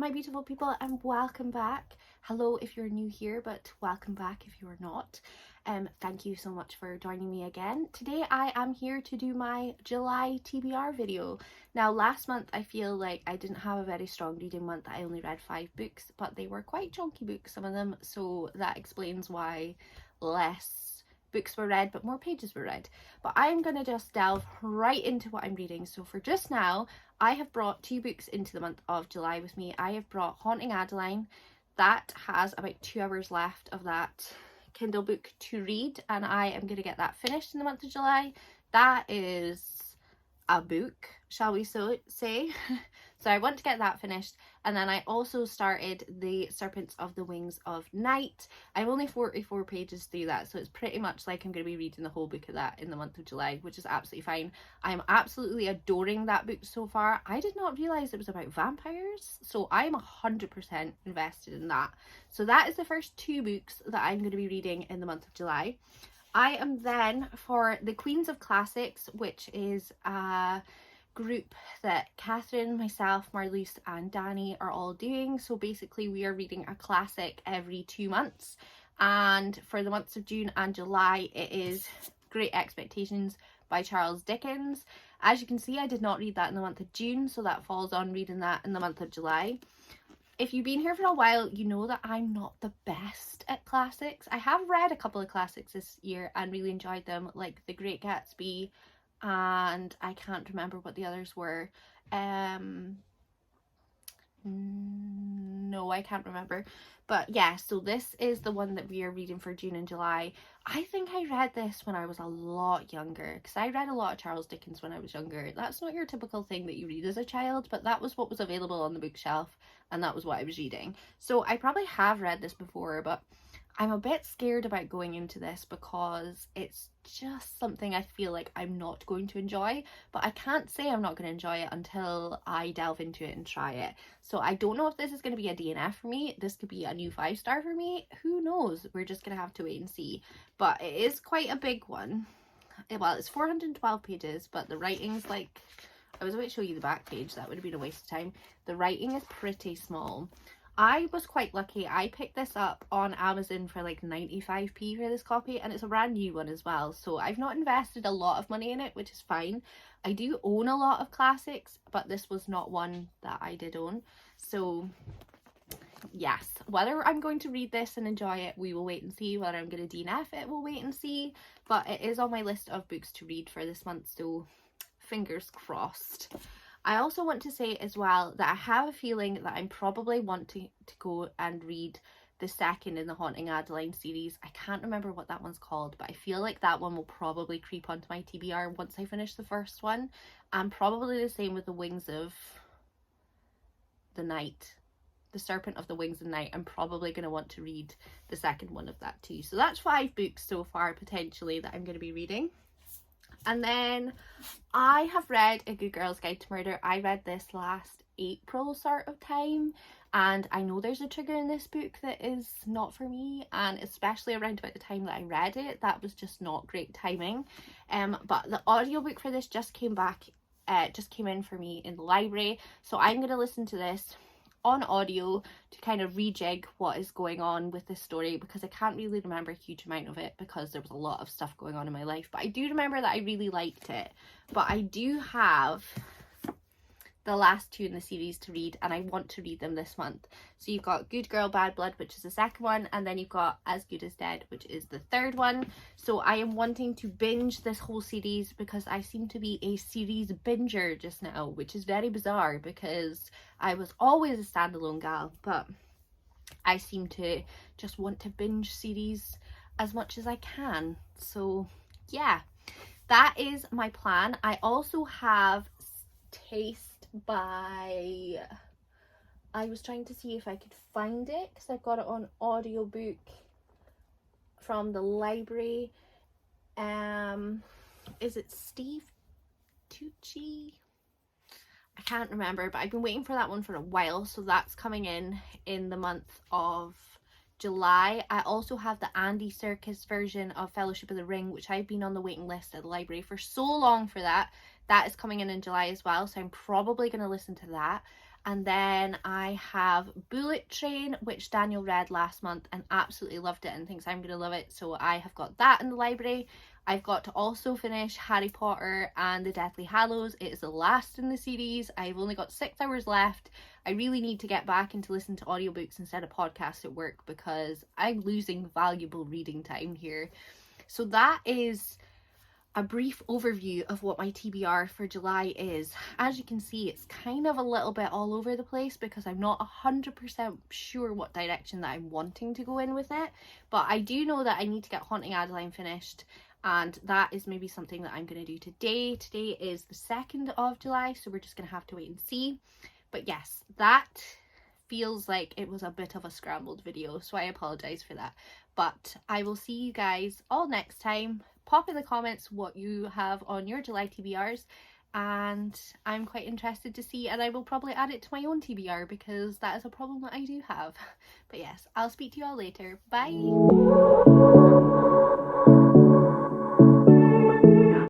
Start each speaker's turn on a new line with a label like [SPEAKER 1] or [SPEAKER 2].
[SPEAKER 1] my beautiful people, and welcome back. Hello if you're new here, but welcome back if you're not. Thank you so much for joining me again. Today I am here to do my July TBR video. Now last month I feel like I didn't have a very strong reading month. I only read 5 books, but they were quite chunky books, some of them, so that explains why less books were read but more pages were read. But I'm going to just delve right into what I'm reading. So for just now, I have brought 2 books into the month of July with me. I have brought Haunting Adeline. That has about 2 hours left of that Kindle book to read, and I am going to get that finished in the month of July. That is a book, shall we so say. So I want to get that finished, and then I also started The Serpents of the Wings of Night. I'm only 44 pages through that, so it's pretty much like I'm going to be reading the whole book of that in the month of July, which is absolutely fine. I'm absolutely adoring that book so far. I did not realise it was about vampires, so I'm 100% invested in that. So that is the first 2 books that I'm going to be reading in the month of July. I am then, for the Queens of Classics, which is a group that Catherine, myself, Marloose and Danny are all doing. So basically we are reading a classic every 2 months, and for the months of June and July it is Great Expectations by Charles Dickens. As you can see, I did not read that in the month of June, so that falls on reading that in the month of July. If you've been here for a while, you know that I'm not the best at classics. I have read a couple of classics this year and really enjoyed them, like The Great Gatsby, and I can't remember what the others were. No, I can't remember. But yeah, so this is the one that we are reading for June and July. I think I read this when I was a lot younger, because I read a lot of Charles Dickens when I was younger. That's not your typical thing that you read as a child, but that was what was available on the bookshelf, and that was what I was reading. So I probably have read this before, but I'm a bit scared about going into this because it's just something I feel like I'm not going to enjoy, but I can't say I'm not going to enjoy it until I delve into it and try it. So I don't know if this is going to be a DNF for me. This could be a new 5-star for me. Who knows? We're just going to have to wait and see. But it is quite a big one. Well, it's 412 pages, but the writing's like, I was about to show you the back page. That would have been a waste of time. The writing is pretty small. I was quite lucky. I picked this up on Amazon for like 95p for this copy, and it's a brand new one as well, so I've not invested a lot of money in it, which is fine. I do own a lot of classics, but this was not one that I did own. So yes, whether I'm going to read this and enjoy it, we will wait and see. Whether I'm going to DNF it, we'll wait and see. But it is on my list of books to read for this month, so fingers crossed. I also want to say as well that I have a feeling that I'm probably wanting to go and read the second in the Haunting Adeline series. I can't remember what that one's called, but I feel like that one will probably creep onto my TBR once I finish the first one. And probably the same with the Wings of the Night. The Serpent of the Wings of Night. I'm probably going to want to read the second one of that too. So that's 5 books so far potentially that I'm going to be reading. And then I have read A Good Girl's Guide to Murder. I read this last April sort of time, and I know there's a trigger in this book that is not for me, and especially around about the time that I read it, that was just not great timing. But the audiobook for this just came in for me in the library, so I'm going to listen to this on audio to kind of rejig what is going on with this story, because I can't really remember a huge amount of it because there was a lot of stuff going on in my life. But I do remember that I really liked it. But I do have the last 2 in the series to read, and I want to read them this month. So you've got Good Girl Bad Blood, which is the second one, and then you've got As Good as Dead, which is the third one. So I am wanting to binge this whole series because I seem to be a series binger just now, which is very bizarre because I was always a standalone gal, but I seem to just want to binge series as much as I can. So yeah, that is my plan. I also have Taste by, I was trying to see if I could find it because I got it on audiobook from the library. Is it Steve Tucci? I can't remember, but I've been waiting for that one for a while, so that's coming in the month of July. I also have the Andy Serkis version of Fellowship of the Ring, which I've been on the waiting list at the library for so long for that. That is coming in July as well, so I'm probably going to listen to that. And then I have Bullet Train, which Daniel read last month and absolutely loved it and thinks I'm going to love it. So I have got that in the library. I've got to also finish Harry Potter and the Deathly Hallows. It is the last in the series. I've only got 6 hours left. I really need to get back into listening to audiobooks instead of podcasts at work because I'm losing valuable reading time here. So that is a brief overview of what my TBR for July is. As you can see, it's kind of a little bit all over the place because I'm not 100% sure what direction that I'm wanting to go in with it, but I do know that I need to get Haunting Adeline finished, and that is maybe something that I'm going to do today. Today is the 2nd of July, so we're just going to have to wait and see. But yes, that feels like it was a bit of a scrambled video, so I apologize for that. But I will see you guys all next time. Pop in the comments what you have on your July TBRs, and I'm quite interested to see, and I will probably add it to my own TBR because that is a problem that I do have. But yes, I'll speak to you all later. Bye!